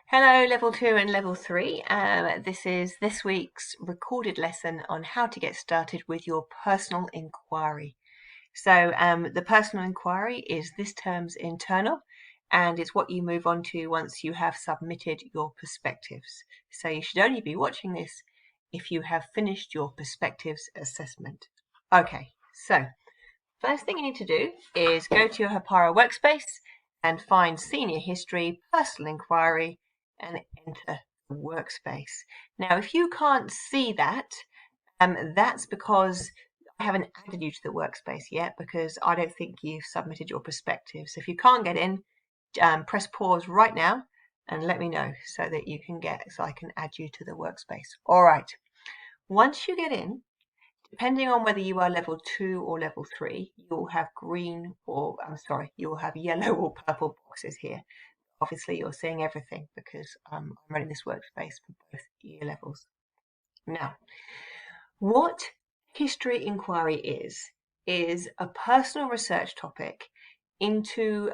Hello, Level 2 and Level 3. This is this week's recorded lesson on how to get started with your personal inquiry. So the personal inquiry is this term's internal, and it's what you move on to once you have submitted your perspectives. So you should only be watching this if you have finished your perspectives assessment. Okay, so first thing you need to do is go to your Hapara workspace and find Senior History, Personal Inquiry, and enter the workspace. Now, if you can't see that, that's because I haven't added you to the workspace yet because I don't think you've submitted your perspective. So if you can't get in, press pause right now and let me know so I can add you to the workspace. All right. Once you get in, depending on whether you are level 2 or level 3, you'll have you'll have yellow or purple boxes here. Obviously, you're seeing everything because I'm running this workspace for both year levels. Now, what history inquiry is a personal research topic into,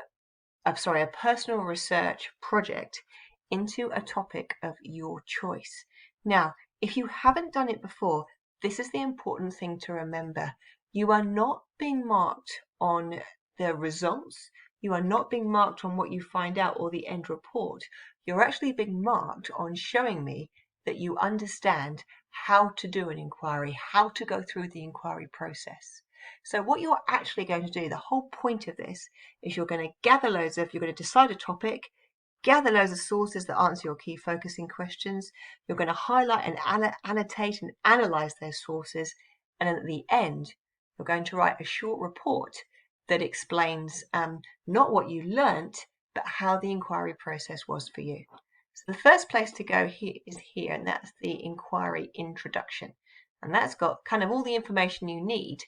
a personal research project into a topic of your choice. Now, if you haven't done it before, this is the important thing to remember. You are not being marked on the results. You are not being marked on what you find out or the end report. You're actually being marked on showing me that you understand how to do an inquiry, how to go through the inquiry process. So what you're actually going to do, the whole point of this, is you're going to decide a topic, gather loads of sources that answer your key focusing questions. You're going to highlight and annotate and analyze those sources. And then at the end, you're going to write a short report that explains not what you learnt, but how the inquiry process was for you. So the first place to go here is here, and that's the inquiry introduction. And that's got kind of all the information you need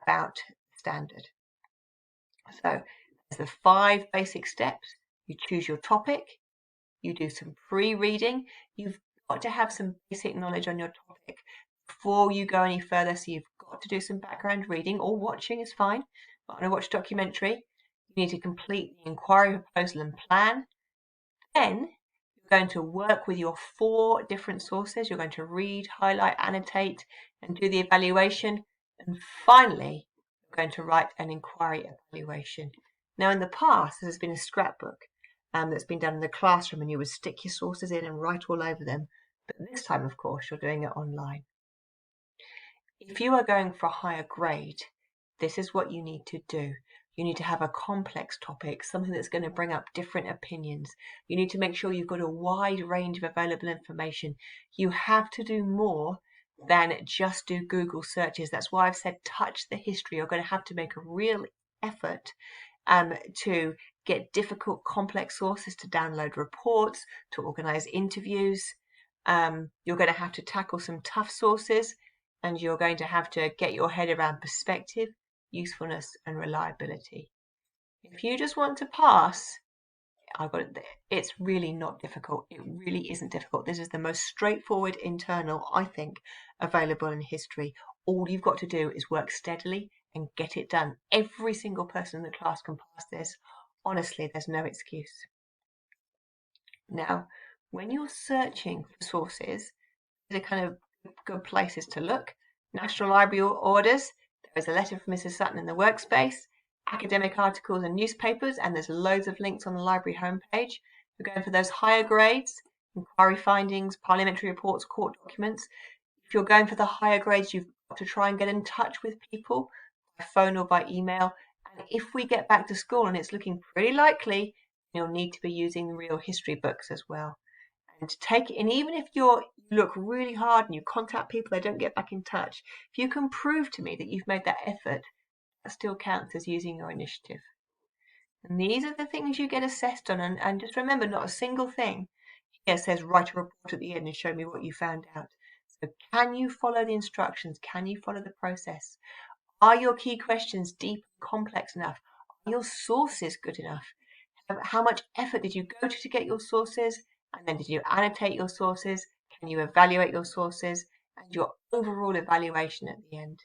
about standard. So there's the 5 basic steps. You choose your topic, you do some pre-reading. You've got to have some basic knowledge on your topic before you go any further, so you've got to do some background reading, or watching is fine. But I'm going to watch a documentary. You need to complete the inquiry proposal and plan. Then you're going to work with your 4 different sources. You're going to read, highlight, annotate, and do the evaluation. And finally, you're going to write an inquiry evaluation. Now, in the past, there's been a scrapbook that's been done in the classroom, and you would stick your sources in and write all over them. But this time, of course, you're doing it online. If you are going for a higher grade, this is what you need to do. You need to have a complex topic, something that's going to bring up different opinions. You need to make sure you've got a wide range of available information. You have to do more than just do Google searches. That's why I've said touch the history. You're going to have to make a real effort to get difficult, complex sources, to download reports, to organize interviews. You're going to have to tackle some tough sources, and you're going to have to get your head around perspective, usefulness, and reliability. If you just want to pass, it's really not difficult. It really isn't difficult. This is the most straightforward internal, I think, available in history. All you've got to do is work steadily and get it done. Every single person in the class can pass this. Honestly, there's no excuse. Now, when you're searching for sources, these are kind of good places to look. National Library orders. There is a letter from Mrs. Sutton in the workspace. Academic articles and newspapers, and there's loads of links on the library homepage. We're going for those higher grades, inquiry findings, parliamentary reports, court documents. If you're going for the higher grades, you've got to try and get in touch with people by phone or by email. And if we get back to school and it's looking pretty likely, you'll need to be using the real history books as well. And even if you look really hard and you contact people, they don't get back in touch. If you can prove to me that you've made that effort, that still counts as using your initiative. And these are the things you get assessed on. And just remember, not a single thing here says write a report at the end and show me what you found out. So can you follow the instructions? Can you follow the process? Are your key questions deep and complex enough? Are your sources good enough? How much effort did you go to get your sources? And then did you annotate your sources? Can you evaluate your sources? And your overall evaluation at the end.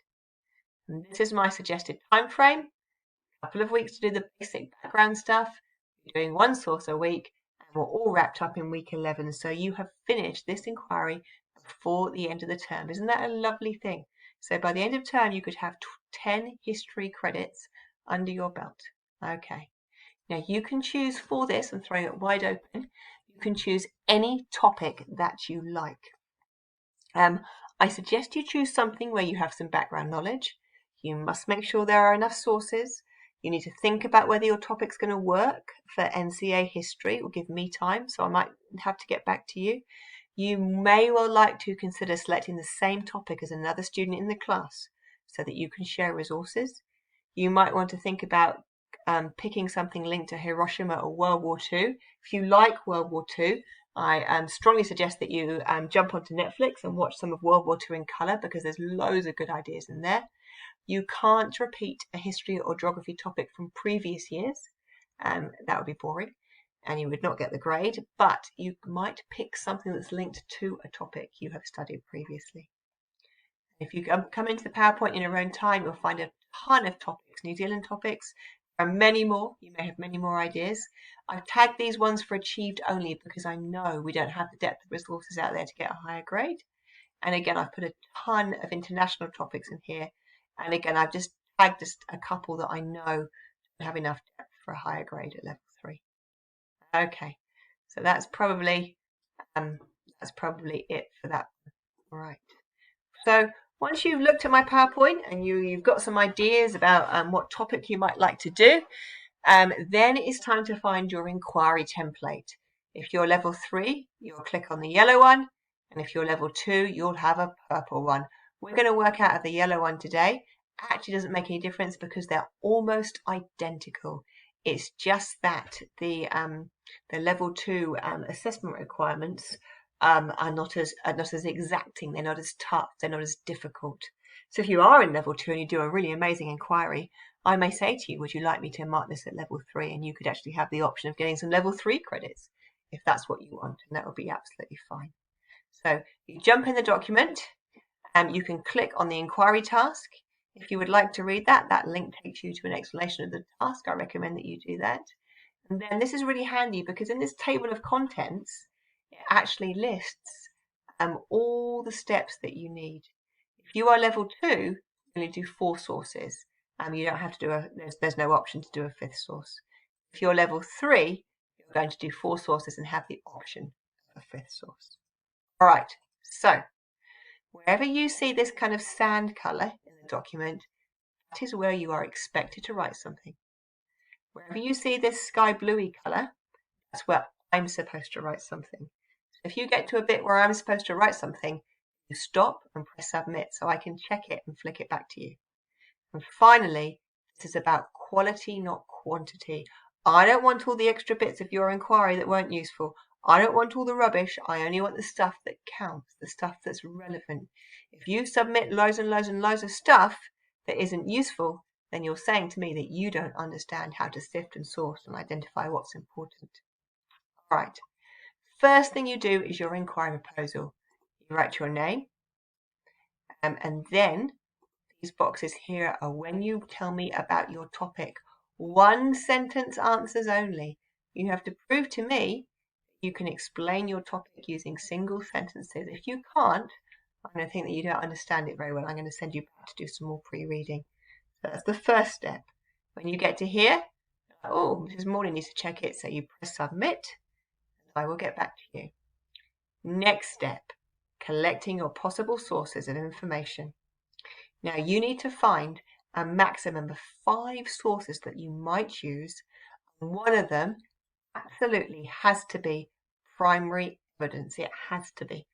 And this is my suggested time frame. A couple of weeks to do the basic background stuff. You're doing 1 source a week, We're all wrapped up in week 11, so you have finished this inquiry before the end of the term. Isn't that a lovely thing? So by the end of term, you could have 10 history credits under your belt. Okay. Now you can choose for this, I'm throwing it wide open, you can choose any topic that you like. I suggest you choose something where you have some background knowledge. You must make sure there are enough sources. You need to think about whether your topic's going to work for NCEA history. It will give me time, so I might have to get back to you. You may well like to consider selecting the same topic as another student in the class so that you can share resources. You might want to think about picking something linked to Hiroshima or World War II. If you like World War II, I strongly suggest that you jump onto Netflix and watch some of World War II in colour, because there's loads of good ideas in there. You can't repeat a history or geography topic from previous years. That would be boring and you would not get the grade, but you might pick something that's linked to a topic you have studied previously. If you come into the PowerPoint in your own time, you'll find a ton of topics, New Zealand topics. There are many more. You may have many more ideas. I've tagged these ones for achieved only because I know we don't have the depth of resources out there to get a higher grade. And again, I've put a ton of international topics in here. And again, I've just tagged just a couple that I know don't have enough depth for a higher grade at level 3. Okay, so that's probably it for that. All right. So once you've looked at my PowerPoint and you've got some ideas about what topic you might like to do, then it's time to find your inquiry template. If you're level 3, you'll click on the yellow one, and if you're level 2, you'll have a purple one. We're going to work out of the yellow one today. Actually doesn't make any difference because they're almost identical. It's just that the level 2 assessment requirements are not as exacting. They're not as tough. They're not as difficult. So if you are in level 2 and you do a really amazing inquiry, I may say to you, would you like me to mark this at level 3? And you could actually have the option of getting some level 3 credits if that's what you want, and that would be absolutely fine. So you jump in the document and you can click on the inquiry task. If you would like to read that, that link takes you to an explanation of the task. I recommend that you do that. And then this is really handy because in this table of contents, it actually lists all the steps that you need. If you are level 2, you only do 4 sources. You don't have to do there's no option to do a 5th source. If you're level 3, you're going to do 4 sources and have the option of a 5th source. All right, so wherever you see this kind of sand color in the document, that is where you are expected to write something. Wherever you see this sky bluey color, that's where I'm supposed to write something. So if you get to a bit where I'm supposed to write something, you stop and press submit so I can check it and flick it back to you. And finally, this is about quality, not quantity. I don't want all the extra bits of your inquiry that weren't useful. I don't want all the rubbish. I only want the stuff that counts, the stuff that's relevant. If you submit loads and loads and loads of stuff that isn't useful, then you're saying to me that you don't understand how to sift and source and identify what's important. All right. First thing you do is your inquiry proposal. You write your name, and then these boxes here are when you tell me about your topic. 1 sentence answers only. You have to prove to me you can explain your topic using single sentences. If you can't, I'm going to think that you don't understand it very well. I'm going to send you back to do some more pre-reading. So that's the first step. When you get to here, oh, Mrs. Morley needs to check it. So you press submit, and I will get back to you. Next step, collecting your possible sources of information. Now you need to find a maximum of 5 sources that you might use. One of them absolutely has to be primary evidence. It has to be.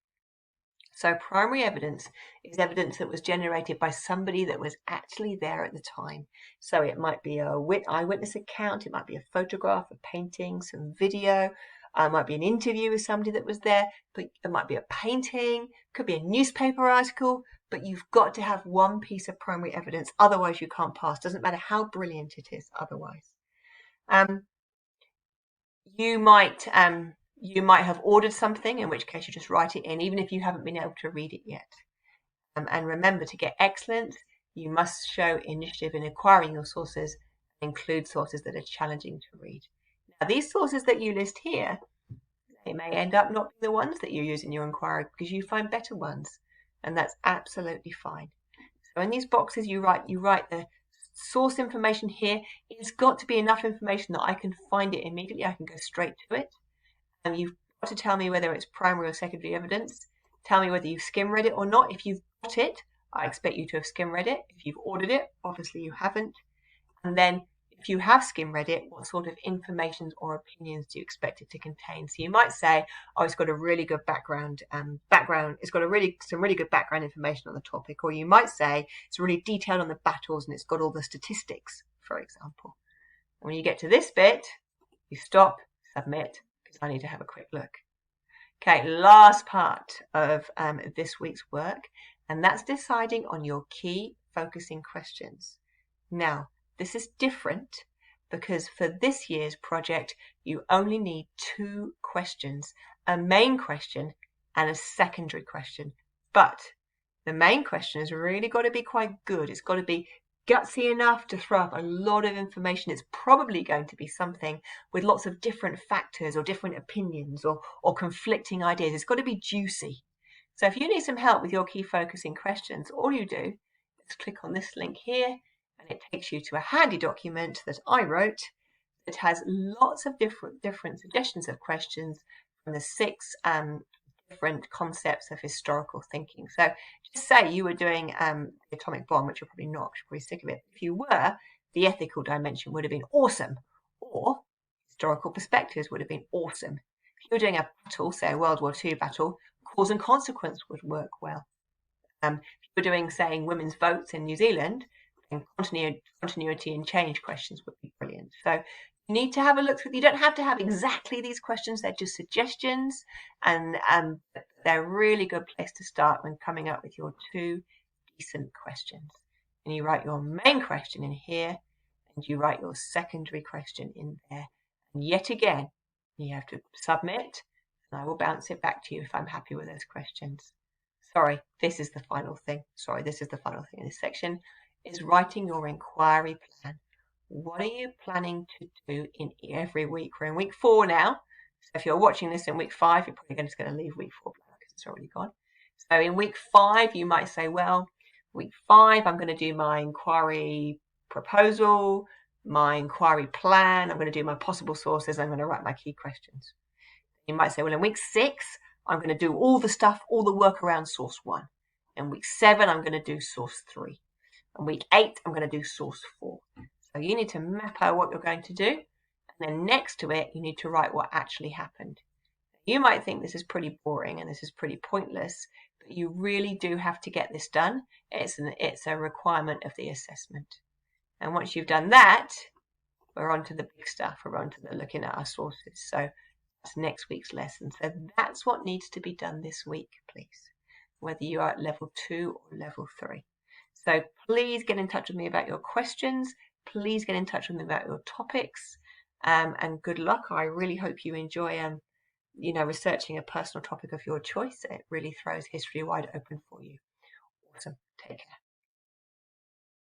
So primary evidence is evidence that was generated by somebody that was actually there at the time. So it might be a eyewitness account, it might be a photograph, a painting, some video, it might be an interview with somebody that was there, but it might be a painting, could be a newspaper article, but you've got to have 1 piece of primary evidence, otherwise you can't pass. Doesn't matter how brilliant it is otherwise. You might have ordered something, in which case you just write it in, even if you haven't been able to read it yet. And remember, to get excellence, you must show initiative in acquiring your sources and include sources that are challenging to read. Now, these sources that you list here They may end up not being the ones that you use in your inquiry because you find better ones, and that's absolutely fine. So in these boxes, you write the source information here. It's got to be enough information that I can find it immediately. I can go straight to it. And you've got to tell me whether it's primary or secondary evidence. Tell me whether you've skim read it or not. If you've got it, I expect you to have skim read it. If you've ordered it, obviously you haven't. And then if you have skim read it, what sort of information or opinions do you expect it to contain? So you might say, oh, it's got a really good background. It's got some really good background information on the topic. Or you might say it's really detailed on the battles and it's got all the statistics, for example. And when you get to this bit, you stop, submit, because I need to have a quick look. Okay, last part of this week's work, and that's deciding on your key focusing questions. Now, this is different because for this year's project, you only need 2 questions, a main question and a secondary question. But the main question has really got to be quite good. It's got to be gutsy enough to throw up a lot of information. It's probably going to be something with lots of different factors or different opinions or conflicting ideas. It's got to be juicy. So if you need some help with your key focusing questions, all you do is click on this link here, and it takes you to a handy document that I wrote that has lots of different suggestions of questions from the 6 different concepts of historical thinking. So just say you were doing the atomic bomb, which you're probably not, you're probably sick of it. If you were, the ethical dimension would have been awesome, or historical perspectives would have been awesome. If you were doing a battle, say a World War II battle, cause and consequence would work well. If you were doing, saying, women's votes in New Zealand, then continuity and change questions would be brilliant. So you need to have a look through. You don't have to have exactly these questions. They're just suggestions, and they're a really good place to start when coming up with your 2 decent questions. And you write your main question in here, and you write your secondary question in there. And yet again, you have to submit, and I will bounce it back to you if I'm happy with those questions. Sorry, this is the final thing. In this section, is writing your inquiry plan. What are you planning to do in every week? We're in week 4 now. So if you're watching this in week 5, you're probably just going to leave week 4 because it's already gone. So in week 5, you might say, well, week 5, I'm going to do my inquiry proposal, my inquiry plan. I'm going to do my possible sources. I'm going to write my key questions. You might say, well, in week 6, I'm going to do all the stuff, all the work around source 1. In week 7, I'm going to do source 3. In week 8, I'm going to do source 4. So you need to map out what you're going to do, and then next to it, you need to write what actually happened. You might think this is pretty boring and this is pretty pointless, but you really do have to get this done. It's a requirement of the assessment. And once you've done that, we're on to the big stuff. We're on to the looking at our sources. So that's next week's lesson. So that's what needs to be done this week, please, whether you are at level 2 or level 3. So please get in touch with me about your questions. Please get in touch with me about your topics, and good luck. I really hope you enjoy, researching a personal topic of your choice. It really throws history wide open for you. Awesome. Take care.